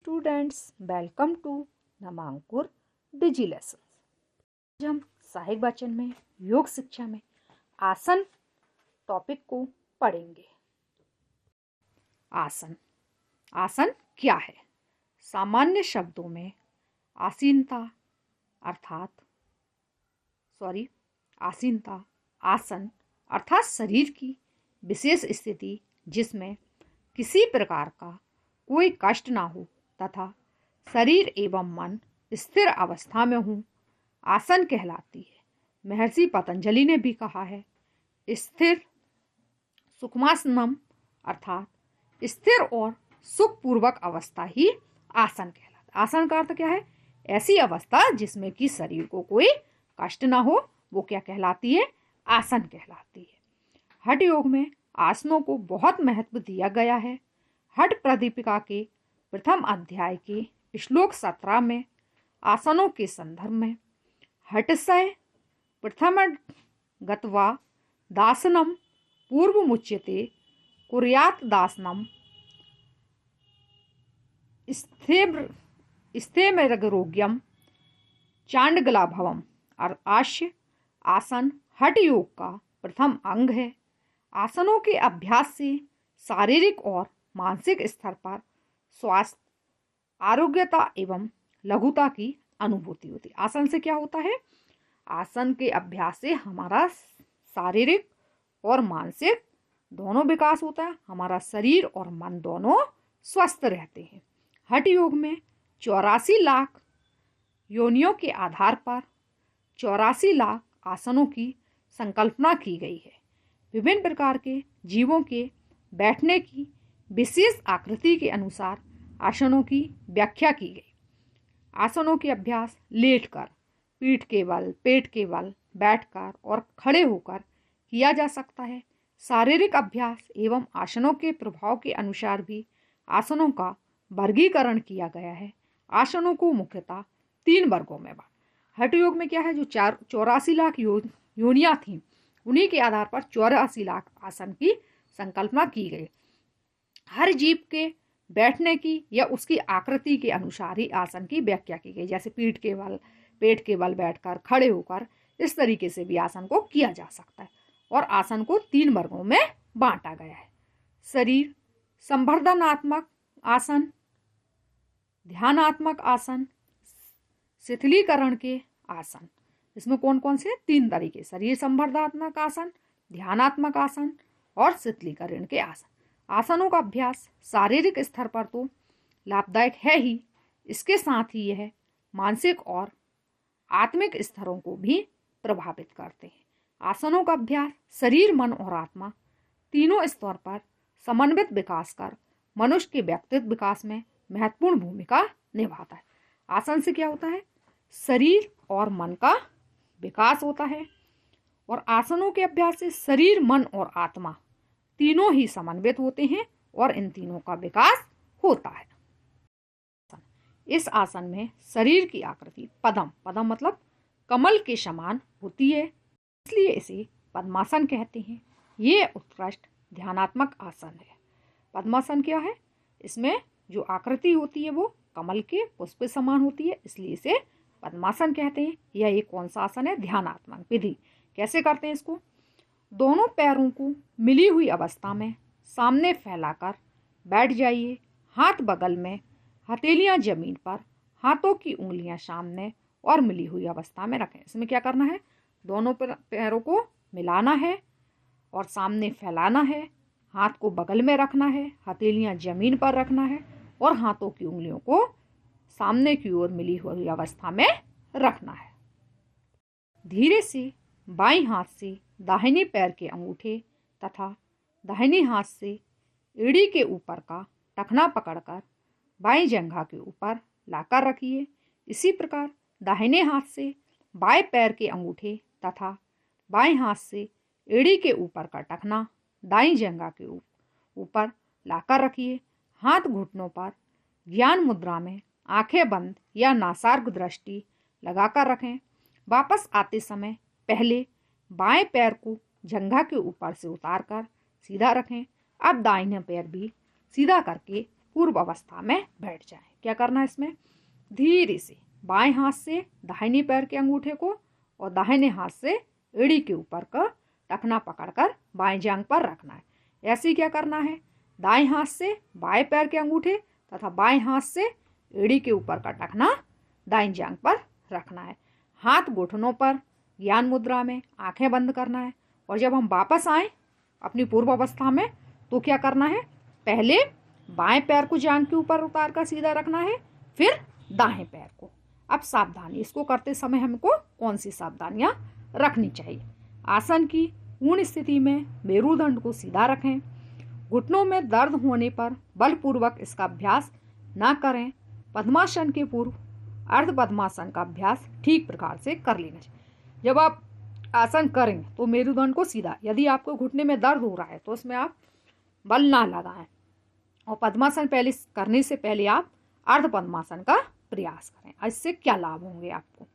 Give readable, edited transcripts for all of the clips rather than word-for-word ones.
Students, welcome to Namankur digi lesson. आज हम सहायक वाचन में योग शिक्षा में आसन टॉपिक को पढ़ेंगे। आसन आसन क्या है? सामान्य शब्दों में आसीनता आसन अर्थात शरीर की विशेष स्थिति जिसमें किसी प्रकार का कोई कष्ट ना हो तथा शरीर एवं मन स्थिर अवस्था में हो, आसन कहलाती है। महर्षि पतंजलि ने भी कहा है, स्थिर सुखमासनम अर्थात स्थिर और सुखपूर्वक अवस्था ही आसन कहलाता है। आसन का अर्थ क्या है? ऐसी अवस्था जिसमें कि शरीर को कोई कष्ट ना हो, वो क्या कहलाती है? आसन कहलाती है। हठ योग में आसनों को बहुत महत्व दिया गया है। हठ प्रदीपिका के प्रथम अध्याय के श्लोक 17 में आसनों के संदर्भ में हठस्य प्रथम गत्वा दासनम पूर्व मुच्यते कुर्यात दासनम स्थेमरोग्यम चांडगलाभवम। आश्य आसन हठ योग का प्रथम अंग है। आसनों के अभ्यास से शारीरिक और मानसिक स्तर पर स्वास्थ्य, आरोग्यता एवं लघुता की अनुभूति होती है। आसन से क्या होता है? आसन के अभ्यास से हमारा शारीरिक और मानसिक दोनों विकास होता है। हमारा शरीर और मन दोनों स्वस्थ रहते हैं। हठ योग में 84 लाख योनियों के आधार पर 84 लाख आसनों की संकल्पना की गई है। विभिन्न प्रकार के जीवों के बैठने की विशेष आकृति के अनुसार आसनों की व्याख्या की गई। आसनों के अभ्यास लेटकर, पीठ के बल, पेट के बल, बैठकर और खड़े होकर किया जा सकता है। शारीरिक अभ्यास एवं आसनों के प्रभाव के अनुसार भी आसनों का वर्गीकरण किया गया है। आसनों को मुख्यतः 3 वर्गों में बांटा। हठ योग में क्या है? जो 84 लाख योनियां थीं, उन्हीं के आधार पर 84 लाख आसन की संकल्पना की गई। हर जीव के बैठने की या उसकी आकृति के अनुसार ही आसन की व्याख्या की गई। जैसे पीठ के बल, पेट के बल बैठकर, खड़े होकर, इस तरीके से भी आसन को किया जा सकता है। और आसन को 3 वर्गों में बांटा गया है। शरीर संवर्धनात्मक आसन, ध्यानात्मक आसन, शिथिलीकरण के आसन। इसमें कौन कौन से? 3 तरीके: शरीर संवर्धनात्मक आसन, ध्यानात्मक आसन और शिथिलीकरण के आसन। आसनों का अभ्यास शारीरिक स्तर पर तो लाभदायक है ही, इसके साथ ही यह मानसिक और आत्मिक स्तरों को भी प्रभावित करते हैं। आसनों का अभ्यास शरीर, मन और आत्मा तीनों स्तर पर समन्वित विकास कर मनुष्य के व्यक्तित्व विकास में महत्वपूर्ण भूमिका निभाता है। आसन से क्या होता है? शरीर और मन का विकास होता है। और आसनों के अभ्यास से शरीर, मन और आत्मा तीनों ही समन्वित होते हैं और इन तीनों का विकास होता है। इस आसन में शरीर की आकृति पद्म मतलब कमल के समान होती है, इसलिए इसे पद्मासन कहते हैं। ये उत्कृष्ट ध्यानात्मक आसन है। पद्मासन क्या है? इसमें जो आकृति होती है वो कमल के पुष्प समान होती है, इसलिए इसे पद्मासन कहते हैं। यह एक कौन सा आसन है? ध्यानात्मक विधि। कैसे करते हैं इसको? दोनों पैरों को मिली हुई अवस्था में सामने फैलाकर बैठ जाइए। हाथ बगल में, हथेलियां जमीन पर, हाथों की उंगलियां सामने और मिली हुई अवस्था में रखें। इसमें क्या करना है? दोनों पैरों को मिलाना है और सामने फैलाना है। हाथ को बगल में रखना है, हथेलियां जमीन पर रखना है और हाथों की उंगलियों को सामने की ओर मिली हुई अवस्था में रखना है। धीरे से बाईं हाथ से दाहिने पैर के अंगूठे तथा दाहिने हाथ से एड़ी के ऊपर का टखना पकड़कर बाईं जंघा के ऊपर लाकर रखिए। इसी प्रकार दाहिने हाथ से बाएं पैर के अंगूठे तथा बाएं हाथ से एड़ी के ऊपर का टखना दाईं जंघा के ऊपर लाकर रखिए। हाथ घुटनों पर ज्ञान मुद्रा में आंखें बंद या नासार्ग दृष्टि लगाकर रखें। वापस आते समय पहले बाएं पैर को जंघा के ऊपर से उतारकर सीधा रखें। अब दाहिना पैर भी सीधा करके पूर्व अवस्था में बैठ जाएं। क्या करना है इसमें, धीरे से बाएं हाथ से दाहिने पैर के अंगूठे को और दाहिने हाथ से एड़ी के ऊपर का टखना पकड़कर बाएं जांघ पर रखना है। ऐसे ही क्या करना है, दाएं हाथ से बाएं पैर के अंगूठे तथा बाएं हाथ से एड़ी के ऊपर का टखना दाईं जांघ पर रखना है। हाथ घुटनों पर ज्ञान मुद्रा में आंखें बंद करना है। और जब हम वापस आए अपनी पूर्व अवस्था में तो क्या करना है, पहले बाएं पैर को जांघ के ऊपर उतार कर सीधा रखना है, फिर दाएं पैर को। अब सावधानी, इसको करते समय हमको कौन सी सावधानियां रखनी चाहिए। आसन की पूर्ण स्थिति में मेरुदंड को सीधा रखें। घुटनों में दर्द होने पर बलपूर्वक इसका अभ्यास ना करें। पद्मासन के पूर्व अर्ध पद्मासन का अभ्यास ठीक प्रकार से कर लेना चाहिए। जब आप आसन करें तो मेरुदंड को सीधा, यदि आपको घुटने में दर्द हो रहा है तो उसमें आप बल ना लगाएं। और पद्मासन पहले करने से पहले आप अर्ध पद्मासन का प्रयास करें। इससे क्या लाभ होंगे आपको,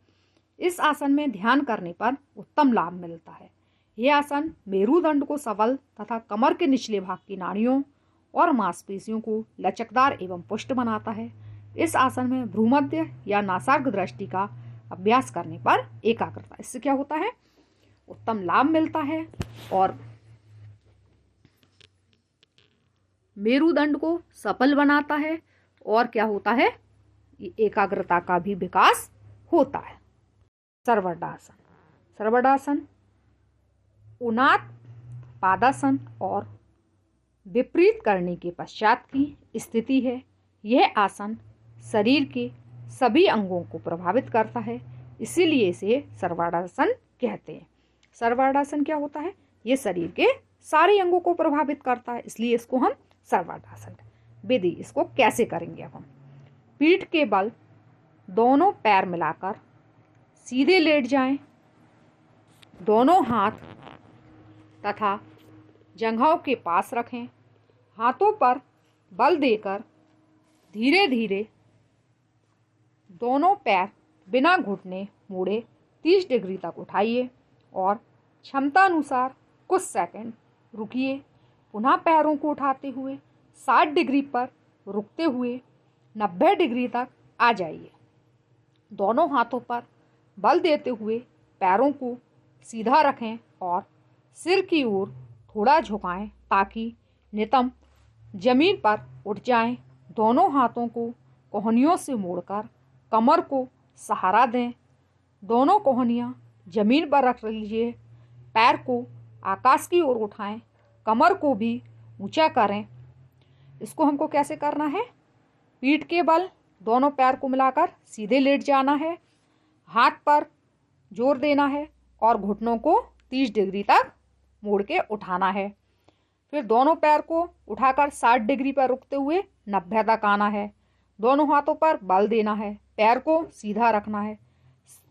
इस आसन में ध्यान करने पर उत्तम लाभ मिलता है। यह आसन मेरुदंड को सबल तथा कमर के निचले भाग की नाड़ियों और मांसपेशियों को लचकदार एवं पुष्ट बनाता है। इस आसन में भ्रूमध्य या नासाग्र दृष्टि का अभ्यास करने पर एकाग्रता, इससे क्या होता है, उत्तम लाभ मिलता है और मेरुदंड को सफल बनाता है। और क्या होता है, एकाग्रता का भी विकास होता है। सर्वडासन, सर्वडासन उन्नात पादासन और विपरीत करने के पश्चात की स्थिति है। यह आसन शरीर के सभी अंगों को प्रभावित करता है, इसीलिए इसे सर्वाडासन कहते हैं। सर्वाडासन क्या होता है, ये शरीर के सारे अंगों को प्रभावित करता है, इसलिए इसको हम सर्वाडासन। विधि, इसको कैसे करेंगे अब हम, पीठ के बल दोनों पैर मिलाकर सीधे लेट जाएं। दोनों हाथ तथा जंघों के पास रखें। हाथों पर बल देकर धीरे धीरे दोनों पैर बिना घुटने मोड़े 30 डिग्री तक उठाइए और क्षमता अनुसार कुछ सेकंड रुकिए। पुनः पैरों को उठाते हुए 60 डिग्री पर रुकते हुए 90 डिग्री तक आ जाइए। दोनों हाथों पर बल देते हुए पैरों को सीधा रखें और सिर की ओर थोड़ा झुकाएं ताकि नितंब जमीन पर उठ जाएं। दोनों हाथों को कोहनियों से मोड़कर कमर को सहारा दें। दोनों कोहनियाँ जमीन पर रख लीजिए। पैर को आकाश की ओर उठाएं, कमर को भी ऊंचा करें। इसको हमको कैसे करना है, पीठ के बल दोनों पैर को मिलाकर सीधे लेट जाना है, हाथ पर जोर देना है और घुटनों को 30 डिग्री तक मोड़ के उठाना है। फिर दोनों पैर को उठाकर 60 डिग्री पर रुकते हुए 90 तक आना है। दोनों हाथों पर बल देना है, पैर को सीधा रखना है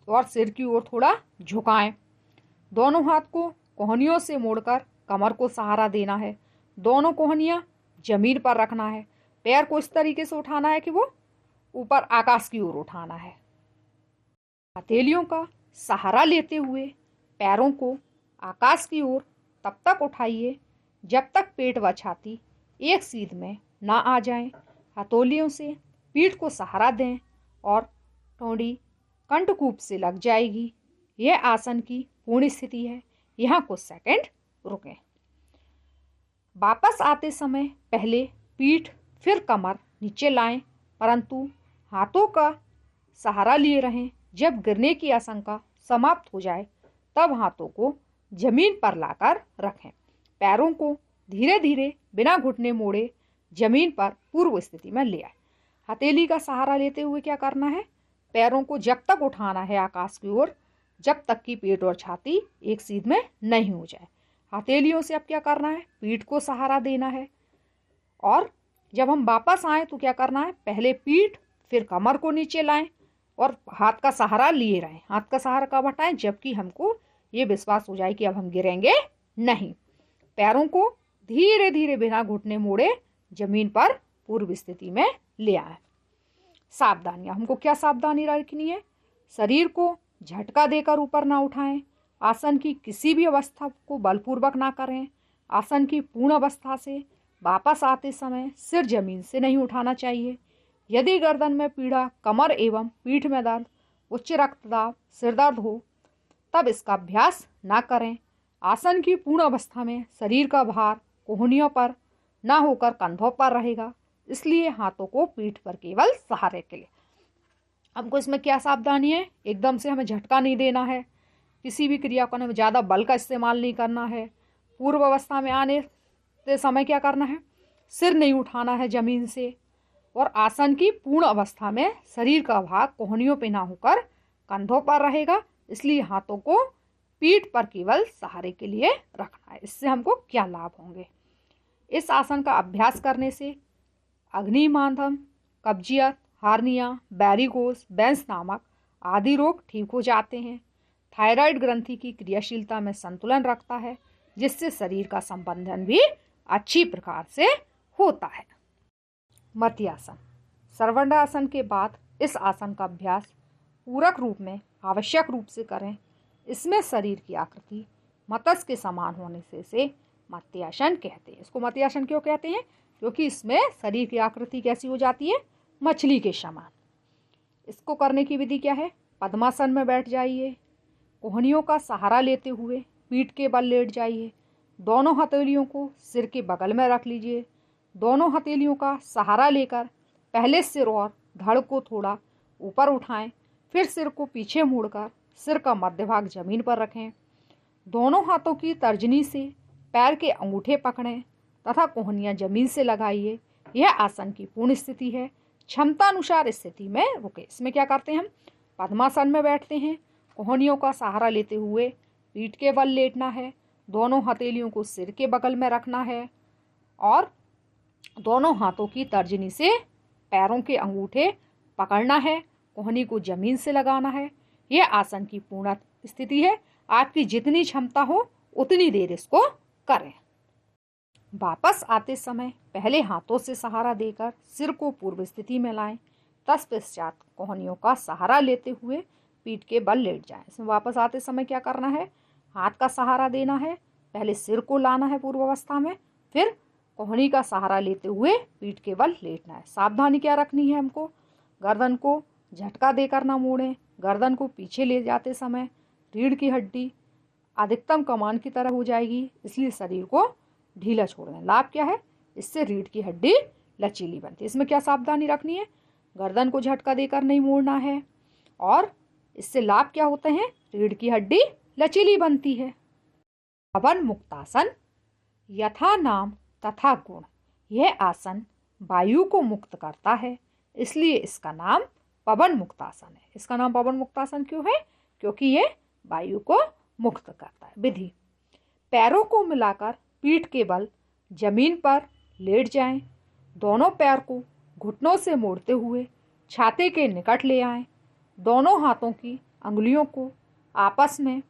और सिर की ओर थोड़ा झुकाएं। दोनों हाथ को कोहनियों से मोड़कर कमर को सहारा देना है। दोनों कोहनियाँ जमीन पर रखना है। पैर को इस तरीके से उठाना है कि वो ऊपर आकाश की ओर उठाना है। हथेलियों का सहारा लेते हुए पैरों को आकाश की ओर तब तक उठाइए जब तक पेट व छाती एक सीध में ना आ जाएं। हथेलियों से पीठ को सहारा दें और ठोड़ी कंठकूप से लग जाएगी। यह आसन की पूर्ण स्थिति है। यहाँ कुछ सेकंड रुकें। वापस आते समय पहले पीठ फिर कमर नीचे लाएं, परंतु हाथों का सहारा लिए रहें। जब गिरने की आशंका समाप्त हो जाए तब हाथों को जमीन पर लाकर रखें। पैरों को धीरे धीरे बिना घुटने मोड़े जमीन पर पूर्व स्थिति में ले आए। हथेली का सहारा लेते हुए क्या करना है, पैरों को जब तक उठाना है आकाश की ओर जब तक कि पेट और छाती एक सीध में नहीं हो जाए। हथेलियों से अब क्या करना है, पीठ को सहारा देना है और जब हम वापस आए तो क्या करना है, पहले पीठ फिर कमर को नीचे लाएं और हाथ का सहारा लिए रहें। हाथ का सहारा कब हटाएं, जबकि हमको ये विश्वास हो जाए कि अब हम गिरेंगे नहीं। पैरों को धीरे धीरे बिना घुटने मोड़े जमीन पर पूर्व स्थिति में ले आए। सावधानियां, हमको क्या सावधानी रखनी है, शरीर को झटका देकर ऊपर ना उठाएं। आसन की किसी भी अवस्था को बलपूर्वक ना करें। आसन की पूर्ण अवस्था से वापस आते समय सिर जमीन से नहीं उठाना चाहिए। यदि गर्दन में पीड़ा, कमर एवं पीठ में दर्द, उच्च रक्तदाब, सिर दर्द हो तब इसका अभ्यास ना करें। आसन की पूर्ण अवस्था में शरीर का भार कोहनियों पर ना होकर कंधों पर रहेगा, इसलिए हाथों को पीठ पर केवल सहारे के लिए। हमको इसमें क्या सावधानी है, एकदम से हमें झटका नहीं देना है, किसी भी क्रिया को हमें ज़्यादा बल का इस्तेमाल नहीं करना है। पूर्व अवस्था में आने के समय क्या करना है, सिर नहीं उठाना है जमीन से, और आसन की पूर्ण अवस्था में शरीर का भाग कोहनियों पे ना होकर कंधों पर रहेगा, इसलिए हाथों को पीठ पर केवल सहारे के लिए रखना है। इससे हमको क्या लाभ होंगे, इस आसन का अभ्यास करने से अग्निमांदम, कब्जियत, हार्निया, बैरिगोस, बेंस नामक आदि रोग ठीक हो जाते हैं। थायराइड ग्रंथि की क्रियाशीलता में संतुलन रखता है, जिससे शरीर का संबंधन भी अच्छी प्रकार से होता है। मत्स्यासन। सर्वांगासन के बाद इस आसन का अभ्यास पूरक रूप में आवश्यक रूप से करें। इसमें शरीर की आकृति मत्स्य के समान होने से इसे मत्स्यासन कहते हैं। इसको मत्स्यासन क्यों कहते हैं, क्योंकि इसमें शरीर की आकृति कैसी हो जाती है, मछली के समान। इसको करने की विधि क्या है, पद्मासन में बैठ जाइए, कोहनियों का सहारा लेते हुए पीठ के बल लेट जाइए, दोनों हथेलियों को सिर के बगल में रख लीजिए। दोनों हथेलियों का सहारा लेकर पहले सिर और धड़ को थोड़ा ऊपर उठाएं, फिर सिर को पीछे मोड़कर सिर का मध्य भाग जमीन पर रखें। दोनों हाथों की तर्जनी से पैर के अंगूठे पकड़ें तथा कोहनियां जमीन से लगाइए। यह आसन की पूर्ण स्थिति है। क्षमता अनुसार स्थिति में रुके। इसमें क्या करते हैं, हम पद्मासन में बैठते हैं, कोहनियों का सहारा लेते हुए पीठ के बल लेटना है, दोनों हथेलियों को सिर के बगल में रखना है और दोनों हाथों की तर्जनी से पैरों के अंगूठे पकड़ना है, कोहनी को जमीन से लगाना है। यह आसन की पूर्ण स्थिति है। आपकी जितनी क्षमता हो उतनी देर इसको करें। वापस आते समय पहले हाथों से सहारा देकर सिर को पूर्व स्थिति में लाएं, तत्पश्चात कोहनियों का सहारा लेते हुए पीठ के बल लेट जाएं। इसमें वापस आते समय क्या करना है, हाथ का सहारा देना है, पहले सिर को लाना है पूर्व अवस्था में, फिर कोहनी का सहारा लेते हुए पीठ के बल लेटना है। सावधानी क्या रखनी है हमको, गर्दन को झटका देकर ना मोड़ें। गर्दन को पीछे ले जाते समय रीढ़ की हड्डी अधिकतम कमान की तरह हो जाएगी, इसलिए शरीर को ढीला छोड़ दें। लाभ क्या है, इससे रीढ़ की हड्डी लचीली बनती है। इसमें क्या सावधानी रखनी है, गर्दन को झटका देकर नहीं मोड़ना है, और इससे लाभ क्या होते हैं, रीढ़ की हड्डी लचीली बनती है। पवन मुक्तासन। यथा नाम तथा गुण, यह आसन वायु को मुक्त करता है, इसलिए इसका नाम पवन मुक्तासन है। इसका नाम पवन मुक्तासन क्यों है, क्योंकि ये वायु को मुक्त करता है। विधि, पैरों को मिलाकर पीठ के बल जमीन पर लेट जाएं, दोनों पैर को घुटनों से मोड़ते हुए छाती के निकट ले आएं, दोनों हाथों की अंगुलियों को आपस में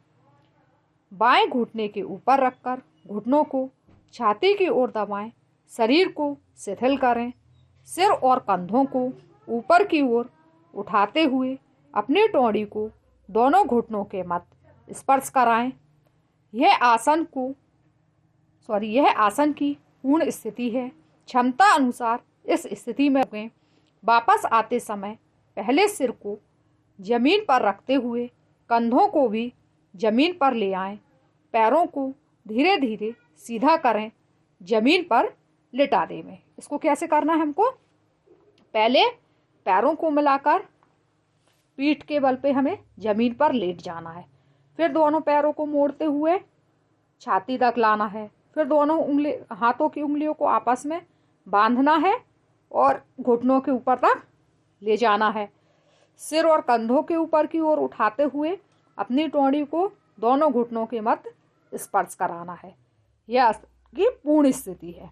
बाएं घुटने के ऊपर रखकर घुटनों को छाती की ओर दबाएं, शरीर को शिथिल करें, सिर और कंधों को ऊपर की ओर उठाते हुए अपनी टौड़ी को दोनों घुटनों के मध्य स्पर्श कराएं। यह आसन की पूर्ण स्थिति है। क्षमता अनुसार इस स्थिति में रुकें। वापस आते समय पहले सिर को जमीन पर रखते हुए कंधों को भी जमीन पर ले आएं, पैरों को धीरे धीरे सीधा करें, जमीन पर लिटा दें। इसको कैसे करना है हमको, पहले पैरों को मिलाकर पीठ के बल पे हमें जमीन पर लेट जाना है, फिर दोनों पैरों को मोड़ते हुए छाती तक लाना है, फिर दोनों हाथों की उंगलियों को आपस में बांधना है और घुटनों के ऊपर तक ले जाना है। सिर और कंधों के ऊपर की ओर उठाते हुए अपनी टौड़ी को दोनों घुटनों के मध्य स्पर्श कराना है। यह आसन की पूर्ण स्थिति है।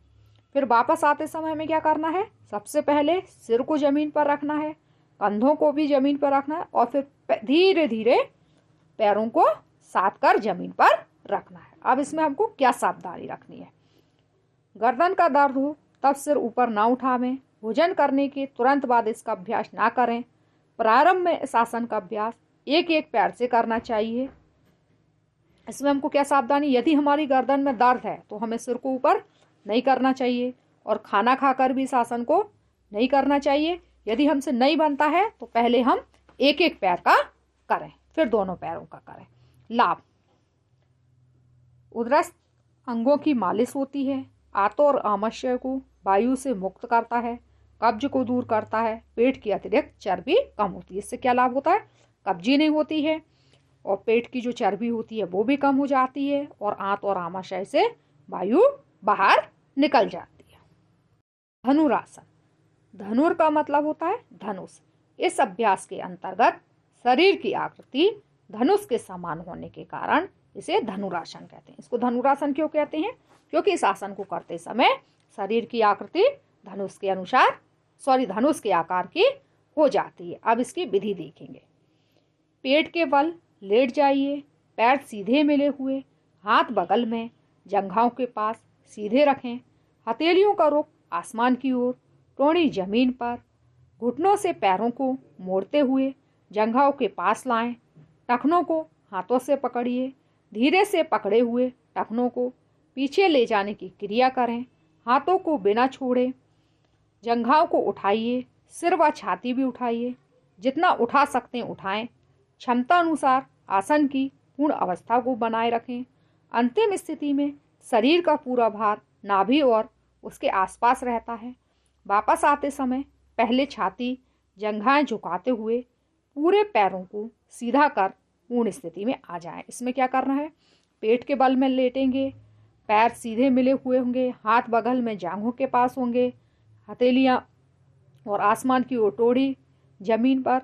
फिर वापस आते समय हमें क्या करना है, सबसे पहले सिर को जमीन पर रखना है, कंधों को भी जमीन पर रखना है और फिर धीरे धीरे पैरों को साथ कर जमीन पर रखना है। अब इसमें हमको क्या सावधानी रखनी है, गर्दन का दर्द हो तब सिर ऊपर ना उठावें, भोजन करने के तुरंत बाद इसका अभ्यास ना करें। प्रारंभ में इस आसन का अभ्यास एक एक पैर से करना चाहिए। इसमें हमको क्या सावधानी, यदि हमारी गर्दन में दर्द है तो हमें सिर को ऊपर नहीं करना चाहिए, और खाना खाकर भी इस आसन को नहीं करना चाहिए। यदि हमसे नहीं बनता है तो पहले हम एक एक पैर का करें, फिर दोनों पैरों का करें। लाभ, उदरस्थ अंगों की मालिश होती है, आंतों और आमाशय को वायु से मुक्त करता है, कब्ज को दूर करता है, पेट की अतिरिक्त चर्बी कम होती है। इससे क्या लाभ होता है? कब्जी नहीं होती है और पेट की जो चर्बी होती है वो भी कम हो जाती है और आंत और आमाशय से वायु बाहर निकल जाती है। धनुरासन, धनुर का मतलब होता है धनुष। इस अभ्यास के अंतर्गत शरीर की आकृति धनुष के समान होने के कारण इसे धनुरासन कहते हैं। इसको धनुरासन क्यों कहते हैं? क्योंकि इस आसन को करते समय शरीर की आकृति धनुष के आकार की हो जाती है। अब इसकी विधि देखेंगे। पेट के बल लेट जाइए, पैर सीधे मिले हुए, हाथ बगल में, जंघाओं के पास सीधे रखें, हथेलियों का रुख आसमान की ओर, टोनी जमीन पर, घुटनों से पैरों को मोड़ते हुए जंघाओं के पास लाएं, टखनों को हाथों से पकड़िए, धीरे से पकड़े हुए टखनों को पीछे ले जाने की क्रिया करें, हाथों को बिना छोड़े जंघाओं को उठाइए, सिर व छाती भी उठाइए, जितना उठा सकते हैं उठाएं, क्षमता अनुसार आसन की पूर्ण अवस्था को बनाए रखें। अंतिम स्थिति में शरीर का पूरा भार नाभि और उसके आसपास रहता है। वापस आते समय पहले छाती जंघाएं झुकाते हुए पूरे पैरों को सीधा कर पूर्ण स्थिति में आ जाएं। इसमें क्या करना है? पेट के बल में लेटेंगे, पैर सीधे मिले हुए होंगे, हाथ बगल में जांघों के पास होंगे, हथेलियां और आसमान की ओर टोड़ी जमीन पर,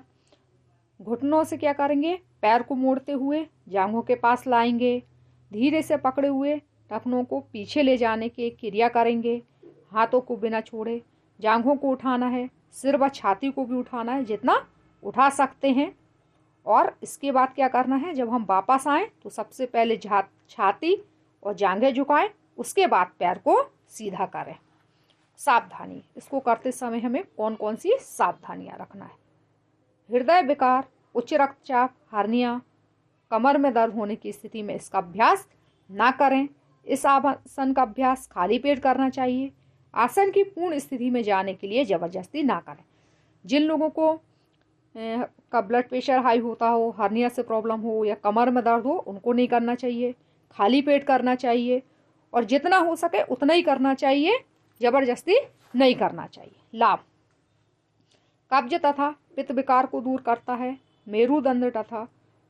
घुटनों से क्या करेंगे? पैर को मोड़ते हुए जांघों के पास लाएंगे, धीरे से पकड़े हुए टखनों को पीछे ले जाने की क्रिया करेंगे, हाथों को बिना छोड़े जांघों को उठाना है, सिर व छाती को भी उठाना है जितना उठा सकते हैं। और इसके बाद क्या करना है? जब हम वापस आएँ तो सबसे पहले छाती और जांघें झुकाएं, उसके बाद पैर को सीधा करें। सावधानी, इसको करते समय हमें कौन कौन सी सावधानियां रखना है? हृदय विकार, उच्च रक्तचाप, हार्निया, कमर में दर्द होने की स्थिति में इसका अभ्यास ना करें। इस आसन का अभ्यास खाली पेट करना चाहिए। आसन की पूर्ण स्थिति में जाने के लिए जबरदस्ती ना करें। जिन लोगों को का ब्लड प्रेशर हाई होता हो, हार्निया से प्रॉब्लम हो या कमर में दर्द हो, उनको नहीं करना चाहिए। खाली पेट करना चाहिए और जितना हो सके उतना ही करना चाहिए, जबरदस्ती नहीं करना चाहिए। लाभ, कब्ज तथा पित्त विकार को दूर करता है, मेरुदंड तथा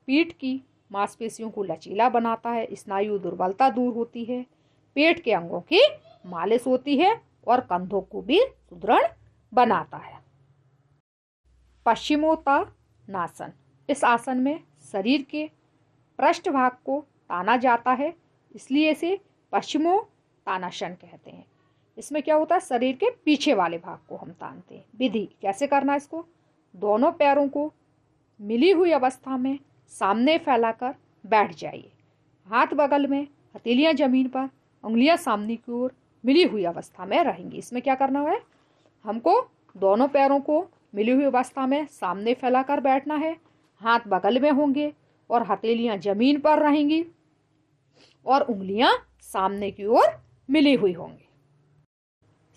पीठ की मांसपेशियों को लचीला बनाता है, स्नायु दुर्बलता दूर होती है, पेट के अंगों की मालिश होती है और कंधों को भी सुदृढ़ बनाता है। पश्चिमोत्तानासन, इस आसन में शरीर के पृष्ठ भाग को ताना जाता है, इसलिए इसे पश्चिमोत्तानासन कहते हैं। इसमें क्या होता है? शरीर के पीछे वाले भाग को हम तानते हैं। विधि कैसे करना है इसको? दोनों पैरों को मिली हुई अवस्था में सामने फैलाकर बैठ जाइए, हाथ बगल में, हथेलियां जमीन पर, उंगलियां सामने की ओर मिली हुई अवस्था में रहेंगी। इसमें क्या करना है? हमको दोनों पैरों को मिली हुई अवस्था में सामने फैलाकर बैठना है, हाथ बगल में होंगे और हथेलियां जमीन पर रहेंगी और उंगलियां सामने की ओर मिली हुई होंगी।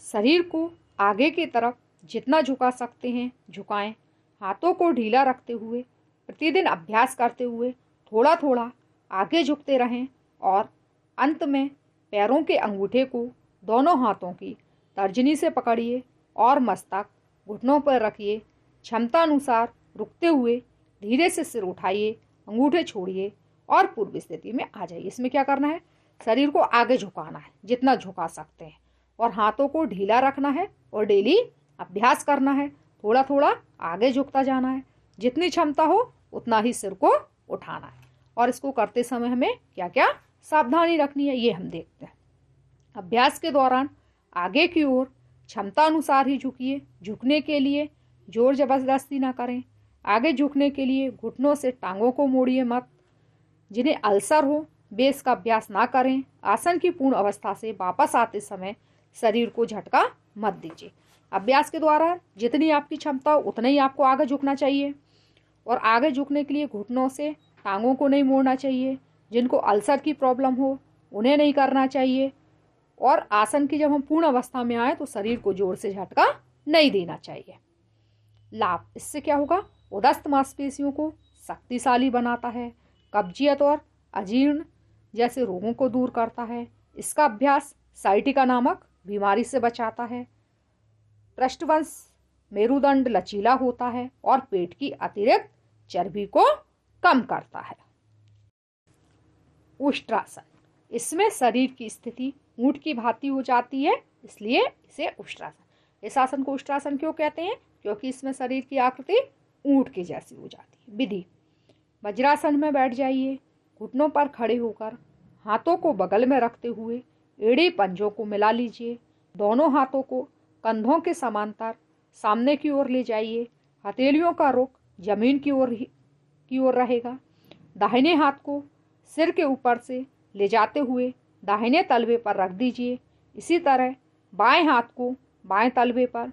शरीर को आगे की तरफ जितना झुका सकते हैं झुकाएं, हाथों को ढीला रखते हुए प्रतिदिन अभ्यास करते हुए थोड़ा थोड़ा आगे झुकते रहें और अंत में पैरों के अंगूठे को दोनों हाथों की तर्जनी से पकड़िए और मस्तक घुटनों पर रखिए। क्षमता अनुसार रुकते हुए धीरे से सिर उठाइए, अंगूठे छोड़िए और पूर्व स्थिति में आ जाइए। इसमें क्या करना है? शरीर को आगे झुकाना है जितना झुका सकते हैं और हाथों को ढीला रखना है और डेली अभ्यास करना है। थोड़ा थोड़ा आगे झुकता जाना है, जितनी क्षमता हो उतना ही सिर को उठाना है। और इसको करते समय हमें क्या क्या सावधानी रखनी है ये हम देखते हैं। अभ्यास के दौरान आगे की ओर क्षमता अनुसार ही झुकिए। झुकने के लिए जोर जबरदस्ती ना करें। आगे झुकने के लिए घुटनों से टांगों को मोड़िए मत। जिन्हें अल्सर हो वे इसका अभ्यास ना करें। आसन की पूर्ण अवस्था से वापस आते समय शरीर को झटका मत दीजिए। अभ्यास के द्वारा जितनी आपकी क्षमता हो उतना ही आपको आगे झुकना चाहिए और आगे झुकने के लिए घुटनों से टांगों को नहीं मोड़ना चाहिए। जिनको अल्सर की प्रॉब्लम हो उन्हें नहीं करना चाहिए और आसन की जब हम पूर्ण अवस्था में आए तो शरीर को जोर से झटका नहीं देना चाहिए। लाभ, इससे क्या होगा, उदस्त मांसपेशियों को शक्तिशाली बनाता है, कब्जियत और अजीर्ण जैसे रोगों को दूर करता है। इसका अभ्यास साइटिका नामक बीमारी से बचाता है। पृष्ठवंश मेरुदंड लचीला होता है और पेट की अतिरिक्त चर्बी को कम करता है। उष्ट्रासन, इसमें शरीर की स्थिति ऊंट की भांति हो जाती है, इसलिए इसे उष्ट्रासन। इस आसन को उष्ट्रासन क्यों कहते हैं, क्योंकि इसमें शरीर की आकृति ऊंट की जैसी हो जाती है। विधि, वज्रासन में बैठ जाइए, घुटनों पर खड़े होकर हाथों को बगल में रखते हुए एड़ी पंजों को मिला लीजिए। दोनों हाथों को कंधों के समांतर सामने की ओर ले जाइए। हथेलियों का रुख जमीन की ओर रहेगा। दाहिने हाथ को सिर के ऊपर से ले जाते हुए दाहिने तलवे पर रख दीजिए। इसी तरह बाएं हाथ को बाएं तलवे पर,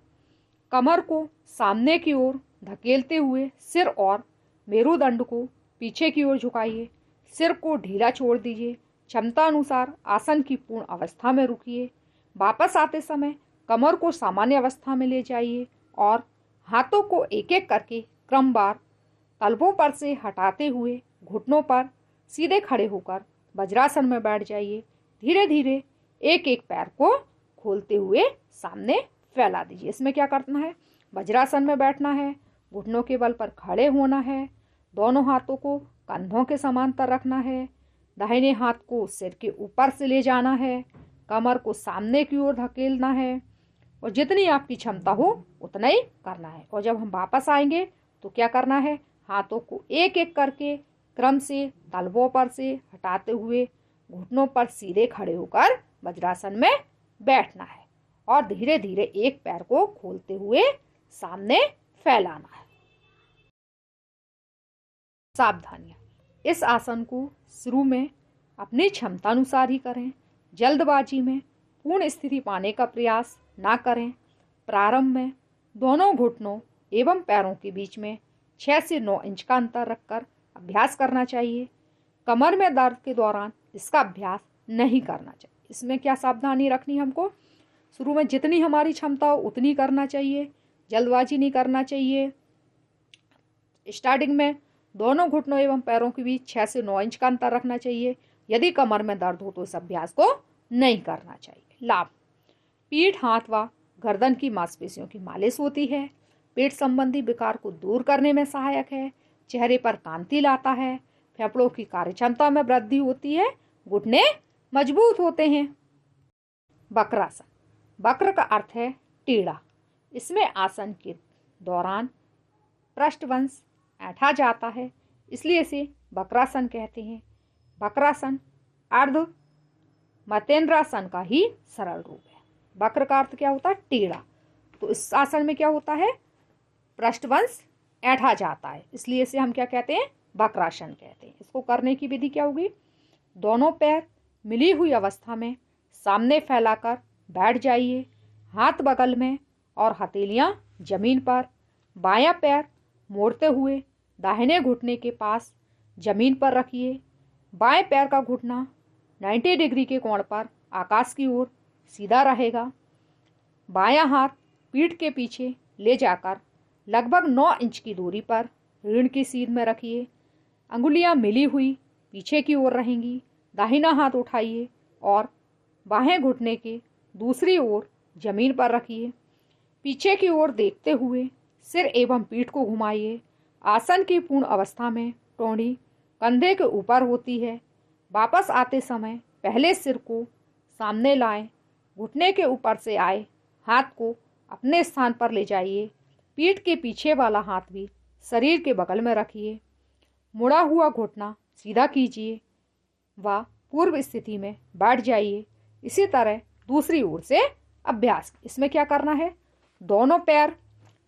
कमर को सामने की ओर धकेलते हुए सिर और मेरुदंड को पीछे की ओर झुकाइए। सिर को ढीला छोड़ दीजिए। क्षमता अनुसार आसन की पूर्ण अवस्था में रुकिए। वापस आते समय कमर को सामान्य अवस्था में ले जाइए और हाथों को एक एक करके क्रमवार तलवों पर से हटाते हुए घुटनों पर सीधे खड़े होकर वज्रासन में बैठ जाइए। धीरे धीरे एक एक पैर को खोलते हुए सामने फैला दीजिए। इसमें क्या करना है, वज्रासन में बैठना है, घुटनों के बल पर खड़े होना है, दोनों हाथों को कंधों के समांतर रखना है, दाहिने हाथ को सिर के ऊपर से ले जाना है, कमर को सामने की ओर धकेलना है और जितनी आपकी क्षमता हो उतना ही करना है। और जब हम वापस आएंगे तो क्या करना है, हाथों को एक एक करके क्रम से तलवों पर से हटाते हुए घुटनों पर सीधे खड़े होकर वज्रासन में बैठना है और धीरे धीरे एक पैर को खोलते हुए सामने फैलाना है। सावधानियां, इस आसन को शुरू में अपनी क्षमता अनुसार ही करें। जल्दबाजी में पूर्ण स्थिति पाने का प्रयास ना करें। प्रारंभ में दोनों घुटनों एवं पैरों के बीच में 6 से 9 इंच का अंतर रखकर अभ्यास करना चाहिए। कमर में दर्द के दौरान इसका अभ्यास नहीं करना चाहिए। इसमें क्या सावधानी रखनी हमको, शुरू में जितनी हमारी क्षमता हो उतनी करना चाहिए, जल्दबाजी नहीं करना चाहिए। स्टार्टिंग में दोनों घुटनों एवं पैरों के बीच 6 से 9 इंच का अंतर रखना चाहिए। यदि कमर में दर्द हो तो इस अभ्यास को नहीं करना चाहिए। लाभ, पीठ, हाथ व गर्दन की मांसपेशियों की मालिश होती है। पेट संबंधी विकार को दूर करने में सहायक है। चेहरे पर कांति लाता है। फेफड़ों की कार्यक्षमता में वृद्धि होती है। घुटने मजबूत होते हैं। वक्रासन, वक्र का अर्थ है टेढ़ा। इसमें आसन के दौरान पृष्ठवंश ऐंठा जाता है, इसलिए इसे वक्रासन कहते हैं। वक्रासन अर्ध मतेंद्रासन का ही सरल रूप है। वक्र का अर्थ क्या होता है, टेढ़ा। तो इस आसन में क्या होता है, पृष्ठवंश ऐंठा जाता है, इसलिए इसे हम क्या कहते हैं, वक्रासन कहते हैं। इसको करने की विधि क्या होगी, दोनों पैर मिली हुई अवस्था में सामने फैलाकर बैठ जाइए। हाथ बगल में और हथेलियां जमीन पर। बायां पैर मोड़ते हुए दाहिने घुटने के पास जमीन पर रखिए। बाएं पैर का घुटना 90 डिग्री के कोण पर आकाश की ओर सीधा रहेगा। बायां हाथ पीठ के पीछे ले जाकर लगभग 9 इंच की दूरी पर रीढ़ की सीध में रखिए। अंगुलियां मिली हुई पीछे की ओर रहेंगी। दाहिना हाथ उठाइए और बाहें घुटने के दूसरी ओर जमीन पर रखिए। पीछे की ओर देखते हुए सिर एवं पीठ को घुमाइए। आसन की पूर्ण अवस्था में टोंडी कंधे के ऊपर होती है। वापस आते समय पहले सिर को सामने लाएं। घुटने के ऊपर से आए हाथ को अपने स्थान पर ले जाइए। पीठ के पीछे वाला हाथ भी शरीर के बगल में रखिए। मुड़ा हुआ घुटना सीधा कीजिए व पूर्व स्थिति में बैठ जाइए। इसी तरह दूसरी ओर से अभ्यास। इसमें क्या करना है, दोनों पैर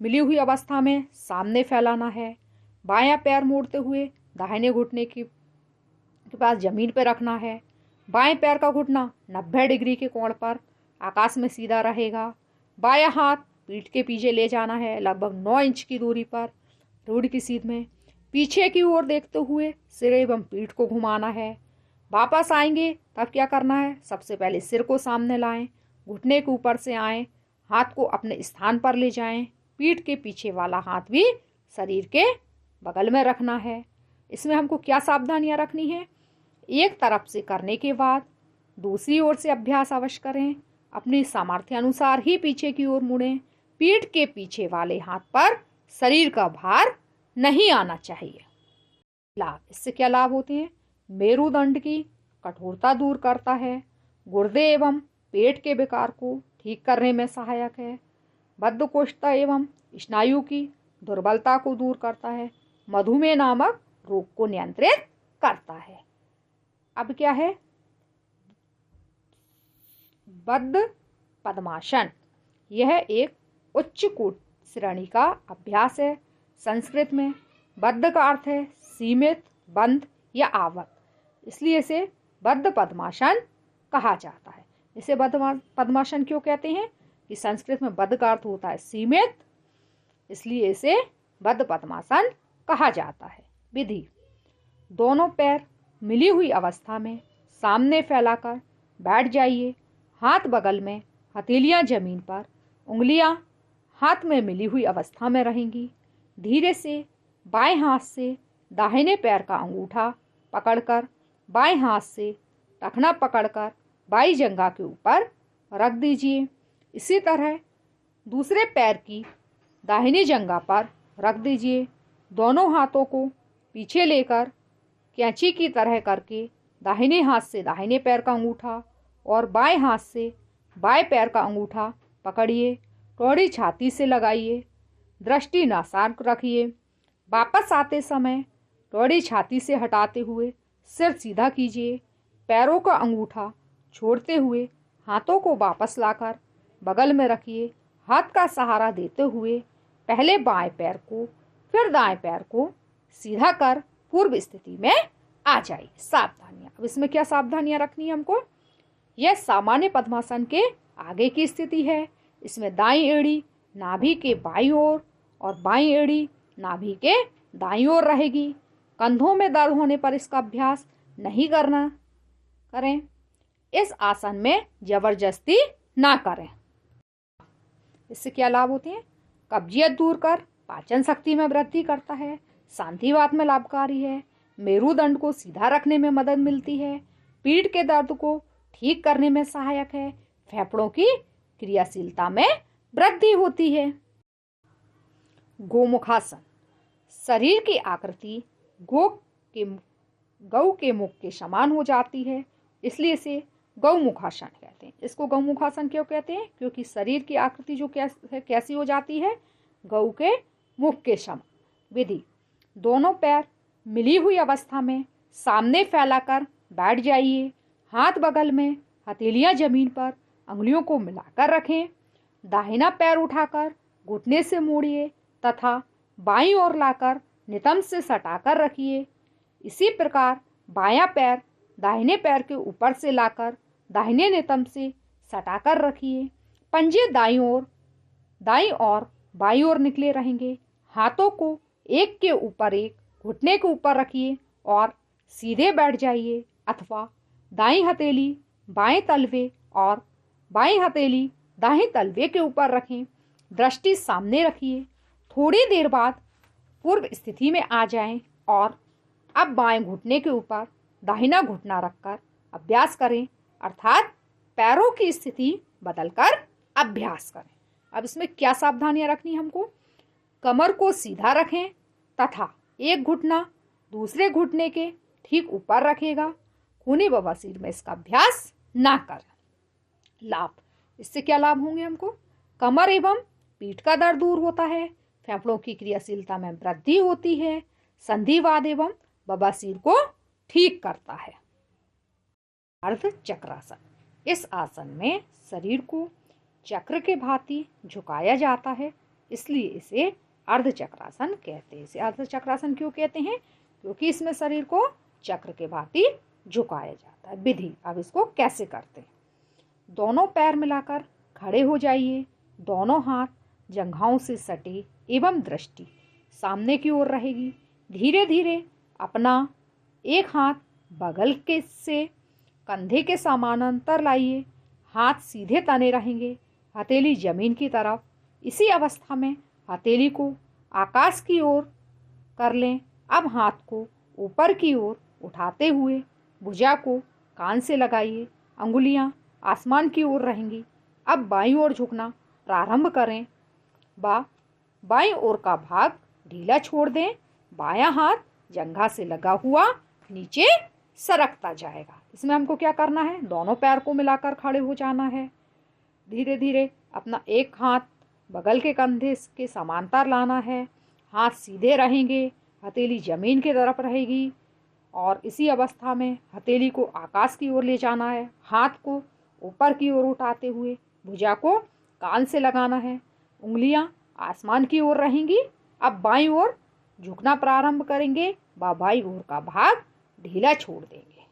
मिली हुई अवस्था में सामने फैलाना है। बायां पैर मोड़ते हुए दाहिने घुटने के पास जमीन पर रखना है। बाएं पैर का घुटना 90 डिग्री के कोण पर आकाश में सीधा रहेगा। बायां हाथ पीठ के पीछे ले जाना है लगभग 9 इंच की दूरी पर रीढ़ की सीध में। पीछे की ओर देखते हुए सिर एवं पीठ को घुमाना है। वापस आएंगे तब क्या करना है, सबसे पहले सिर को सामने लाएं, घुटने के ऊपर से आएं, हाथ को अपने स्थान पर ले जाएं, पीठ के पीछे वाला हाथ भी शरीर के बगल में रखना है। इसमें हमको क्या सावधानियां रखनी है, एक तरफ से करने के बाद दूसरी ओर से अभ्यास अवश्य करें, अपनी सामर्थ्य अनुसार ही पीछे की ओर मुड़ें, पीठ के पीछे वाले हाथ पर शरीर का भार नहीं आना चाहिए। लाभ, इससे क्या लाभ होते हैं, मेरुदंड की कठोरता दूर करता है, गुर्दे एवं पेट के विकार को ठीक करने में सहायक है, बद्धकोष्ठता एवं स्नायु की दुर्बलता को दूर करता है, मधुमेह नामक रोग को नियंत्रित करता है। अब क्या है, बद्ध पद्मासन, यह एक उच्च कोटि श्रेणी का अभ्यास है। संस्कृत में बद्ध का अर्थ है सीमित, बंद या आवत, इसलिए इसे बद्ध पद्मासन कहा जाता है। इसे बद्ध पद्मासन क्यों कहते हैं कि संस्कृत में बद्ध का अर्थ होता है सीमित, इसलिए इसे बद्ध पद्मासन कहा जाता है। विधि, दोनों पैर मिली हुई अवस्था में सामने फैलाकर बैठ जाइए, हाथ बगल में, हथेलियां जमीन पर, उंगलियां हाथ में मिली हुई अवस्था में रहेंगी। धीरे से बाएं हाथ से दाहिने पैर का अंगूठा पकड़कर बाएं हाथ से टखना पकड़कर बाई जंघा के ऊपर रख दीजिए। इसी तरह दूसरे पैर की दाहिनी जंघा पर रख दीजिए। दोनों हाथों को पीछे लेकर कैंची की तरह करके दाहिने हाथ से दाहिने पैर का अंगूठा और बाएं हाथ से बाएं पैर का अंगूठा पकड़िए, कौड़ी छाती से लगाइए, दृष्टि नासार्क रखिए। वापस आते समय कौड़ी छाती से हटाते हुए सिर सीधा कीजिए, पैरों का अंगूठा छोड़ते हुए हाथों को वापस लाकर बगल में रखिए। हाथ का सहारा देते हुए पहले बाएं पैर को फिर दाएं पैर को सीधा कर पूर्व स्थिति में आ जाइए। सावधानियां, अब इसमें क्या सावधानियां रखनी है हमको, यह सामान्य पद्मासन के आगे की स्थिति है। इसमें दाईं एड़ी नाभि के बाईं ओर और बाईं एड़ी नाभि के दाईं ओर रहेगी। कंधों में दर्द होने पर इसका अभ्यास नहीं करें। इस आसन में जबरदस्ती ना करें। इससे क्या लाभ होते हैं, कब्जियत दूर कर पाचन शक्ति में वृद्धि करता है, सांधिवात में लाभकारी है, मेरुदंड को सीधा रखने में मदद मिलती है, पीठ के दर्द को ठीक करने में सहायक है, फेफड़ों की क्रियाशीलता में वृद्धि होती है। गोमुखासन, शरीर की आकृति गौ के मुख के समान हो जाती है, इसलिए इसे गौमुखासन कहते हैं। इसको गौमुखासन क्यों कहते हैं, क्योंकि शरीर की आकृति जो कैसी हो जाती है, गौ के मुख के समान। विधि, दोनों पैर मिली हुई अवस्था में सामने फैलाकर बैठ जाइए, हाथ बगल में, हथेलियां जमीन पर, अंगुलियों को मिलाकर रखें। दाहिना पैर उठाकर घुटने से मोड़िए तथा बाईं ओर लाकर नितंब से सटाकर रखिए। इसी प्रकार बायां पैर दाहिने पैर के ऊपर से लाकर दाहिने नितंब से सटाकर रखिए। पंजे दाईं और बाईं ओर निकले रहेंगे। हाथों को एक के ऊपर एक घुटने के ऊपर रखिए और सीधे बैठ जाइए, अथवा दाईं हथेली बाएं तलवे और बाईं हथेली दाहिने तलवे के ऊपर रखें। दृष्टि सामने रखिए। थोड़ी देर बाद पूर्व स्थिति में आ जाएं और अब बाएं घुटने के ऊपर दाहिना घुटना रखकर अभ्यास करें, अर्थात पैरों की स्थिति बदलकर अभ्यास करें। अब इसमें क्या सावधानियां रखनी हमको, कमर को सीधा रखें तथा एक घुटना दूसरे घुटने के ठीक ऊपर रखेगा। खूनी बवासीर में इसका अभ्यास ना करें। लाभ, इससे क्या लाभ होंगे हमको, कमर एवं पीठ का दर्द दूर होता है, फेफड़ों की क्रियाशीलता में वृद्धि होती है, संधिवात एवं बवासीर को ठीक करता है। अर्ध चक्रासन, इस आसन में शरीर को चक्र के भांति झुकाया जाता है, इसलिए इसे अर्ध चक्रासन कहते हैं। इसे अर्ध चक्रासन क्यों कहते हैं, क्योंकि इसमें शरीर को चक्र के भांति झुकाया जाता है। विधि, अब इसको कैसे करते हैं, दोनों पैर मिलाकर खड़े हो जाइए, दोनों हाथ जंघाओं से सटे एवं दृष्टि सामने की ओर रहेगी। धीरे धीरे अपना एक हाथ बगल के से कंधे के समानांतर लाइए। हाथ सीधे तने रहेंगे, हथेली जमीन की तरफ। इसी अवस्था में हथेली को आकाश की ओर कर लें। अब हाथ को ऊपर की ओर उठाते हुए भुजा को कान से लगाइए। अंगुलियां आसमान की ओर रहेंगी। अब बाईं ओर झुकना प्रारंभ करें। बाईं ओर का भाग ढीला छोड़ दें। बायां हाथ जंघा से लगा हुआ नीचे सरकता जाएगा। इसमें हमको क्या करना है, दोनों पैर को मिलाकर खड़े हो जाना है। धीरे धीरे अपना एक हाथ बगल के कंधे के समांतर लाना है। हाथ सीधे रहेंगे, हथेली जमीन की तरफ रहेगी और इसी अवस्था में हथेली को आकाश की ओर ले जाना है। हाथ को ऊपर की ओर उठाते हुए भुजा को कान से लगाना है। उंगलियां आसमान की ओर रहेंगी। अब बाईं ओर झुकना प्रारंभ करेंगे। बाईं ओर का भाग ढीला छोड़ देंगे।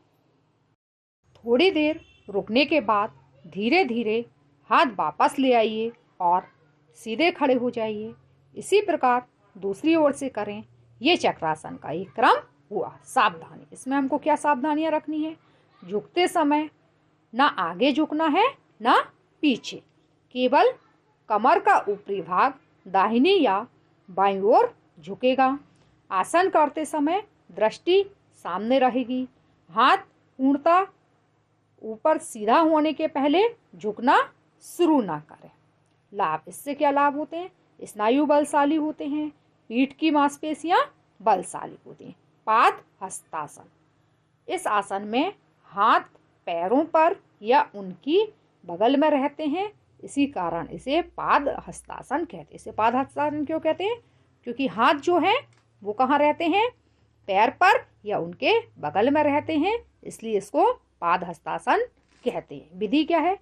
थोड़ी देर रुकने के बाद धीरे धीरे हाथ वापस ले आइए और सीधे खड़े हो जाइए। इसी प्रकार दूसरी ओर से करें। ये चक्रासन का एक क्रम हुआ। सावधानी, इसमें हमको क्या सावधानियां रखनी है, झुकते समय ना आगे झुकना है ना पीछे। केवल कमर का ऊपरी भाग दाहिनी या बाईं ओर झुकेगा। आसन करते समय दृष्टि सामने रहेगी। हाथ पूर्णतः ऊपर सीधा होने के पहले झुकना शुरू ना करें। लाभ, इससे क्या लाभ होते हैं, स्नायु बलशाली होते हैं, पीठ की मांसपेशियां बलशाली होती हैं। पाद हस्तासन, इस आसन में हाथ पैरों पर या उनकी बगल में रहते हैं, इसी कारण इसे पाद हस्तासन कहते हैं। इसे पाद हस्तासन क्यों कहते हैं, क्योंकि हाथ जो है वो कहाँ रहते हैं, पैर पर या उनके बगल में रहते हैं, इसलिए इसको पाद हस्तासन कहते हैं। विधि क्या है,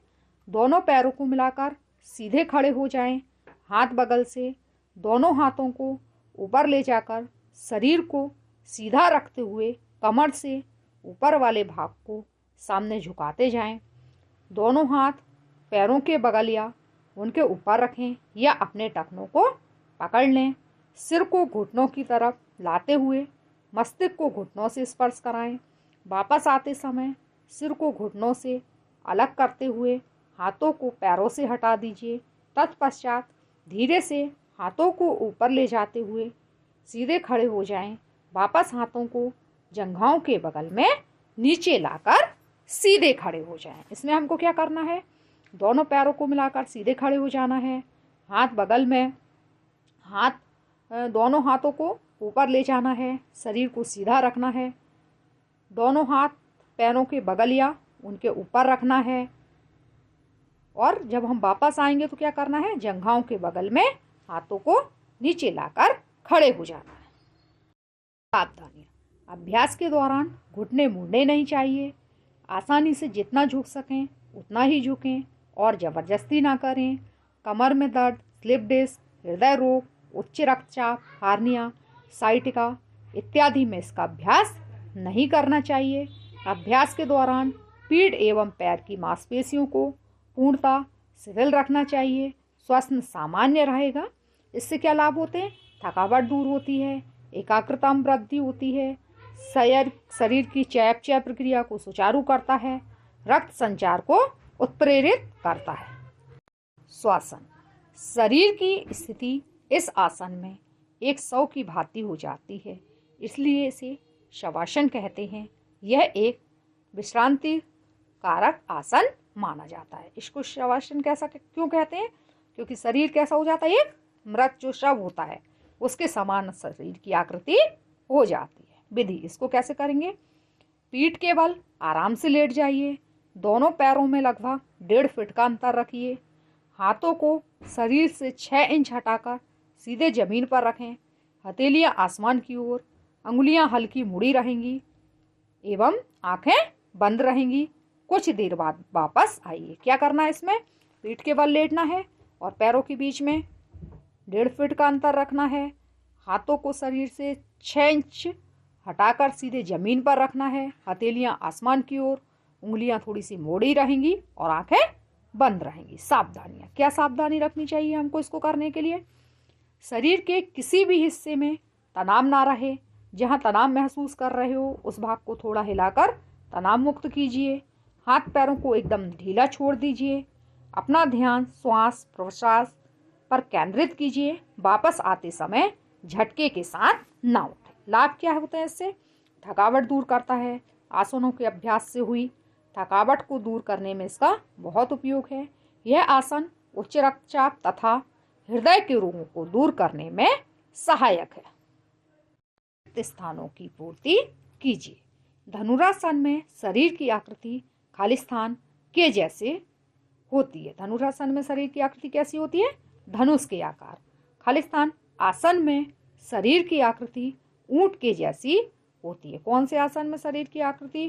दोनों पैरों को मिलाकर सीधे खड़े हो जाएं। हाथ बगल से दोनों हाथों को ऊपर ले जाकर शरीर को सीधा रखते हुए कमर से ऊपर वाले भाग को सामने झुकाते जाएं। दोनों हाथ पैरों के बगल या उनके ऊपर रखें या अपने टखनों को पकड़ लें। सिर को घुटनों की तरफ लाते हुए मस्तिष्क को घुटनों से स्पर्श कराएं। वापस आते समय सिर को घुटनों से अलग करते हुए हाथों को पैरों से हटा दीजिए। तत्पश्चात धीरे से हाथों को ऊपर ले जाते हुए सीधे खड़े हो जाएं। वापस हाथों को जंघाओं के बगल में नीचे लाकर सीधे खड़े हो जाएं। इसमें हमको क्या करना है, दोनों पैरों को मिलाकर सीधे खड़े हो जाना है। हाथ बगल में, दोनों हाथों को ऊपर ले जाना है, शरीर को सीधा रखना है। दोनों हाथ पैरों के बगल या उनके ऊपर रखना है और जब हम वापस आएंगे तो क्या करना है, जंघाओं के बगल में हाथों को नीचे लाकर खड़े हो जाना है। सावधानियां, अभ्यास के दौरान घुटने मुड़ने नहीं चाहिए। आसानी से जितना झुक सकें उतना ही झुकें और ज़बरदस्ती ना करें। कमर में दर्द, स्लिप डिस्क, हृदय रोग, उच्च रक्तचाप, हार्निया, साइटिका इत्यादि में इसका अभ्यास नहीं करना चाहिए। अभ्यास के दौरान पीठ एवं पैर की मांसपेशियों को पूर्णतः शिथिल रखना चाहिए। श्वसन सामान्य रहेगा। इससे क्या लाभ होते हैं, थकावट दूर होती है, एकाग्रता में वृद्धि होती है, शरीर की चयापचय प्रक्रिया को सुचारू करता है, रक्त संचार को उत्प्रेरित करता है। श्वसन, शरीर की स्थिति इस आसन में एक शव की भांति हो जाती है, इसलिए इसे शवासन कहते हैं। यह एक विश्रांति कारक आसन माना जाता है। इसको शवासन कैसा क्यों कहते हैं, क्योंकि शरीर कैसा हो जाता है, एक मृत जो शव होता है उसके समान शरीर की आकृति हो जाती है। विधि, इसको कैसे करेंगे, पीठ के बल आराम से लेट जाइए। दोनों पैरों में लगभग 1.5 फीट का अंतर रखिए। हाथों को शरीर से 6 इंच हटाकर सीधे जमीन पर रखें। हथेलियां आसमान की ओर, अंगुलियां हल्की मुड़ी रहेंगी एवं आंखें बंद रहेंगी। कुछ देर बाद वापस आइए। क्या करना है, इसमें पीठ के बल लेटना है और पैरों के बीच में 1.5 फीट का अंतर रखना है। हाथों को शरीर से 6 इंच हटाकर सीधे जमीन पर रखना है। हथेलियां आसमान की ओर, उंगलियां थोड़ी सी मोड़ी रहेंगी और आंखें बंद रहेंगी। सावधानियां, क्या सावधानी रखनी चाहिए हमको इसको करने के लिए, शरीर के किसी भी हिस्से में तनाव ना रहे, जहां तनाव महसूस कर रहे हो उस भाग को थोड़ा हिलाकर तनाव मुक्त कीजिए। हाथ पैरों को एकदम ढीला छोड़ दीजिए। अपना ध्यान श्वास प्रश्वास पर केंद्रित कीजिए। वापस आते समय झटके के साथ ना उठे। लाभ क्या होता है इससे? थकावट दूर करता है। आसनों के अभ्यास से हुई थकावट को दूर करने में इसका बहुत उपयोग है। यह आसन उच्च रक्तचाप तथा हृदय के रोगों को दूर करने में सहायक है। स्थानों की पूर्ति कीजिए। धनुरासन में शरीर की आकृति खालिस्तान के जैसे होती है। धनुरासन में शरीर की आकृति कैसी होती है? धनुष के आकार। खालिस्तान आसन में शरीर की आकृति ऊंट के जैसी होती है। कौन से आसन में शरीर की आकृति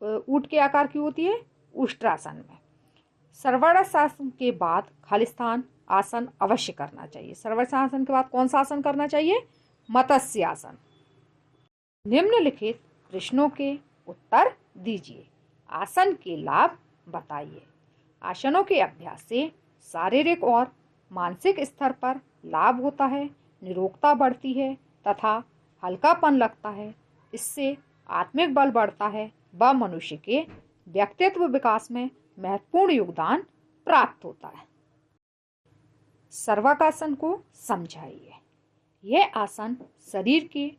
ऊंट के आकार की होती है? उष्ट्रासन में। सर्वांगासन के बाद खालिस्तान आसन अवश्य करना चाहिए। सर्वांगासन के बाद कौन सा आसन करना चाहिए? मत्स्य आसन। निम्नलिखित प्रश्नों के उत्तर दीजिए। आसन के लाभ बताइए। आसनों के अभ्यास से शारीरिक और मानसिक स्तर पर लाभ होता है। निरोगता बढ़ती है तथा हल्कापन लगता है। इससे आत्मिक बल बढ़ता है व मनुष्य के व्यक्तित्व विकास में महत्वपूर्ण योगदान प्राप्त होता है। सर्वांगासन को समझाइए। यह आसन शरीर के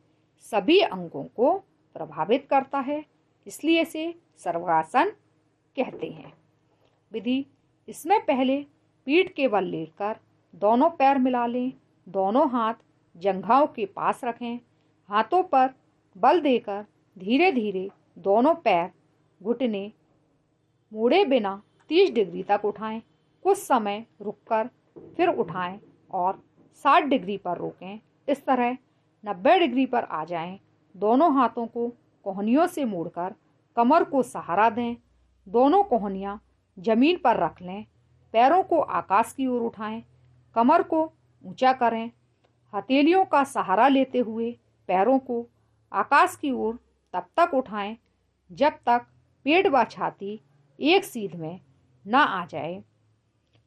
सभी अंगों को प्रभावित करता है, इसलिए इसे सर्वांगासन कहते हैं। विधि: इसमें पहले पीठ के बल लेटकर दोनों पैर मिला लें। दोनों हाथ जंघाओं के पास रखें। हाथों पर बल देकर धीरे धीरे दोनों पैर घुटने मोड़े बिना 30 डिग्री तक उठाएं। कुछ समय रुककर फिर उठाएं और 60 डिग्री पर रोकें। इस तरह 90 डिग्री पर आ जाएं। दोनों हाथों को कोहनियों से मोड़कर कमर को सहारा दें। दोनों कोहनियाँ जमीन पर रख लें। पैरों को आकाश की ओर उठाएं। कमर को ऊंचा करें। हथेलियों का सहारा लेते हुए पैरों को आकाश की ओर तब तक उठाएं जब तक पेट व छाती एक सीध में ना आ जाए।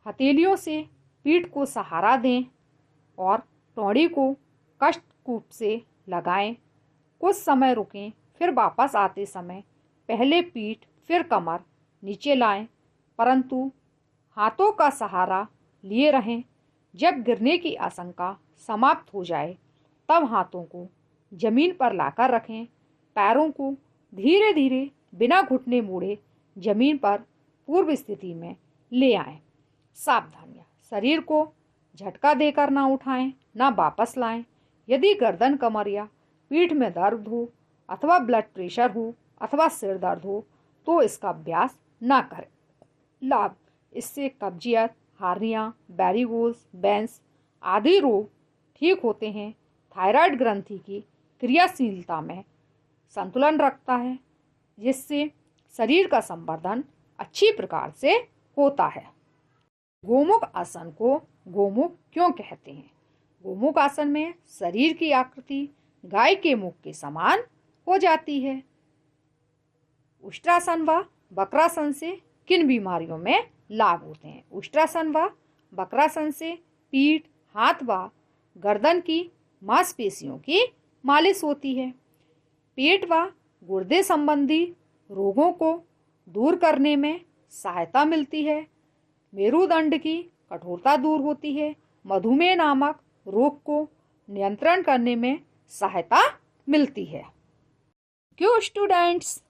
हथेलियों से पीठ को सहारा दें और टौड़ी को कष्टकूप से लगाएं। कुछ समय रुकें। फिर वापस आते समय पहले पीठ फिर कमर नीचे लाएं, परंतु हाथों का सहारा लिए रहें। जब गिरने की आशंका समाप्त हो जाए तब हाथों को जमीन पर लाकर रखें। पैरों को धीरे धीरे बिना घुटने मोड़े जमीन पर पूर्व स्थिति में ले आएं। सावधानियां: शरीर को झटका देकर ना उठाएं, ना वापस लाएं। यदि गर्दन, कमर या पीठ में दर्द हो अथवा ब्लड प्रेशर हो अथवा सिर दर्द हो तो इसका अभ्यास ना करें। लाभ: इससे कब्जियत, हार्निया, वेरिकोज वेन्स आदि रोग ठीक होते हैं। थायराइड ग्रंथि की क्रियाशीलता में संतुलन रखता है, जिससे शरीर का संवर्धन अच्छी प्रकार से होता है। गोमुख आसन को गोमुख क्यों कहते हैं? गोमुख आसन में शरीर की आकृति गाय के मुख के समान हो जाती है। उष्ट्रासन व वक्रासन से किन बीमारियों में लाभ होते हैं? उष्ट्रासन व वक्रासन से पीठ, हाथ व गर्दन की मांसपेशियों की मालिश होती है। पेट व गुर्दे संबंधी रोगों को दूर करने में सहायता मिलती है। मेरुदंड की कठोरता दूर होती है। मधुमेह नामक रोग को नियंत्रण करने में सहायता मिलती है। क्यों स्टूडेंट्स?